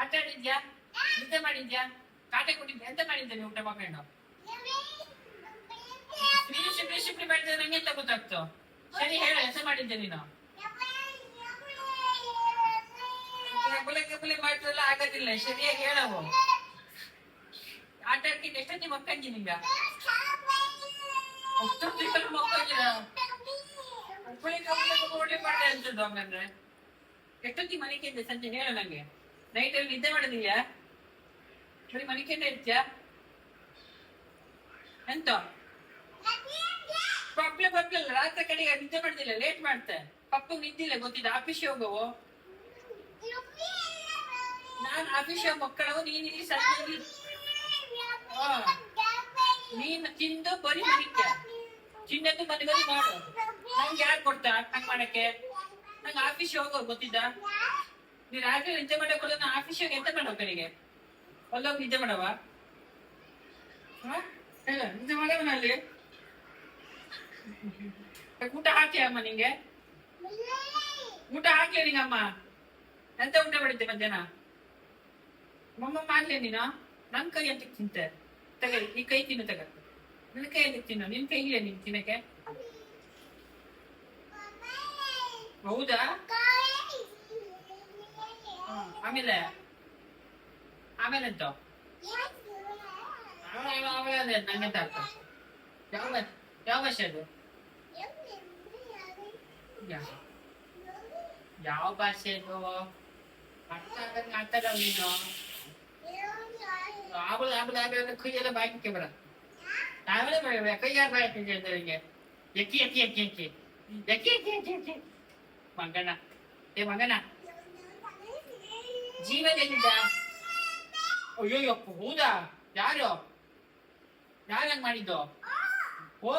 ಆಟ ಆಡಿದ್ಯಾ, ನಿದ್ದೆ ಮಾಡಿದ್ಯಾ, ಕಾಟೆ ಕೊಟ್ಟಿದ್ಯಾ, ಎಂತ ಮಾಡಿದ್ದೆ ನೀವು ಊಟ ಮಕ್ಕಳು? ಶಿಪ್ರಿ ಶಿಪ್ರಿ ಮಾಡಿದ್ರೆ ನಂಗೆ ಎಂತ ಗೊತ್ತಾಗ್ತು? ಸರಿ ಹೇಳ, ಎಂತ ಮಾಡಿದ್ದೆ ನೀನು? ಕಬಲೆ ಕಬಲೆ ಮಾಡಿದ್ರಲ್ಲ ಆಗೋದಿಲ್ಲ, ಸರಿಯಾಗಿ ಹೇಳವು. ಆಟ ಆಡ್ಕೊಂಡು ಎಷ್ಟೊತ್ತಿ ಮಕ್ಕಂಜಿ ನಿಂಗ? ಅಷ್ಟೊತ್ತಿ ಮಕ್ಕಂಜಿರ ಕಬಲೆ ಕಬಲೆ ಓಡಿ ಮಾಡಿದೆ ಅಂತದ್ದು ಹಂಗಂದ್ರೆ. ಎಷ್ಟೊತ್ತಿ ಮನೆಗೆ ಸಂಜೆ ಹೇಳ ನಂಗೆ. ನೈಟ್ ಅಲ್ಲಿ ನಿದ್ದೆ ಮಾಡೋದಿಲ್ಲ, ಬರೀ ಮನೆಗೆ ಇರ್ತೀಯಾ ಎಂತ? ಪಪ್ಲೆ ಪಪ್ಲಲ್ಲ, ರಾತ್ರಿ ಕಡೆಗೆ ನಿದ್ದೆ ಮಾಡ್ತಿಲ್ಲ, ಲೇಟ್ ಮಾಡ್ತೆ. ಪಪ್ಪು ನಿದ್ದಿಲ್ಲ ಗೊತ್ತಿದ್ದ, ಆಫೀಸ್ ಹೋಗವು. ನಾನ್ ಆಫೀಸ್ ಮಕ್ಕಳವು, ನೀನ್ ಇಲ್ಲಿ ಸಂಜೆ ನೀನ್ ತಿಂದು ಬರೀ ಮನಿಕ ಚಿನ್ನದ್ದು ಮನೆ ಬರೀ ಮಾಡು. ನಂಗೆ ಯಾರು ಕೊಡ್ತಾ ಹಂಗ್ ಮಾಡಕ್ಕೆ? ನಂಗೆ ಆಫೀಸ್ ಹೋಗೋ ಗೊತ್ತಿದ್ದ. ನೀನ್ ರಾತ್ರಿ ನಿದ್ದೆ ಮಾಡಕ್ ಕೊಡೋದು, ನಾ ಆಫೀಸ್ ಎಂತ ಮಾಡೋ ಕಡೆಗೆ ಅಲ್ಲೋಗಿ ನಿದ್ದೆ ಮಾಡವ? ಹೇಳ, ನಿದ್ದೆ ಮಾಡವನ ಅಲ್ಲಿ. ಊಟ ಹಾಕಿ ಅಮ್ಮ ನಿಂಗೆ, ಊಟ ಹಾಕಿ ನಿಂಗಮ್ಮ. ಎಂತ ಊಟ ಮಾಡಿದ್ದೆ ಮಧ್ಯಾಹ್ನ? ಮಮ್ಮ ಮಾಡ್ಲಿ ನೀನು? ನನ್ ಕೈ ಅಂತ ತಿಂತೆ, ತಗಲಿ ಈ ಕೈ ತಿನ್ನು, ತಗ ನಿನ್ ಕೈ ಅಂತ ತಿನ್ನು. ನಿನ್ ಕೈ ಇಲ್ಲ ನೀನ್ ತಿನ್ನಕ್ಕೆ? ಹೌದಾ? ಆಮೇಲೆ ಆಮೇಲೆ ಎಂತ? ಆಮೇಲೆ ಅದೇ ನಂಗೆಂತ ಅರ್ಥ? ಯಾವ ಯಾವ ಭಾಷೆ ಅದು? ಯಾವ ಭಾಷೆ ಅದು? ಅರ್ಥ ಆಗಂಗ ಆಗ್ತದ ನೀನು. ಆಮೇಲೆ ಆಮೇಲೆ ಆಮೇಲೆ ಕೈಯೆಲ್ಲ ಬಾಯ್ಕೆ ಬರ. ಆಮೇಲೆ ಕೈ ಯಾರು ಬಾಯ್ಕೆ ಹಿಂಗೆ ಎಕ್ಕಿ ಎಕ್ಕಿ ಎಕ್ಕಿ ಎಕ್ಕಿ ಎಕ್ಕಿ ಎಕ್ಕಿ ಎಕ್ಕಿ ಎಕ್ಕಿ. ಮಗನ, ಏ ಮಗನ, ಜೀವನದಲ್ಲಿದ್ದ? ಅಯ್ಯೋ ಹೌದಾ? ಯಾರು ಯಾರು ಹಂಗ್ ಮಾಡಿದ್ದು? ಓ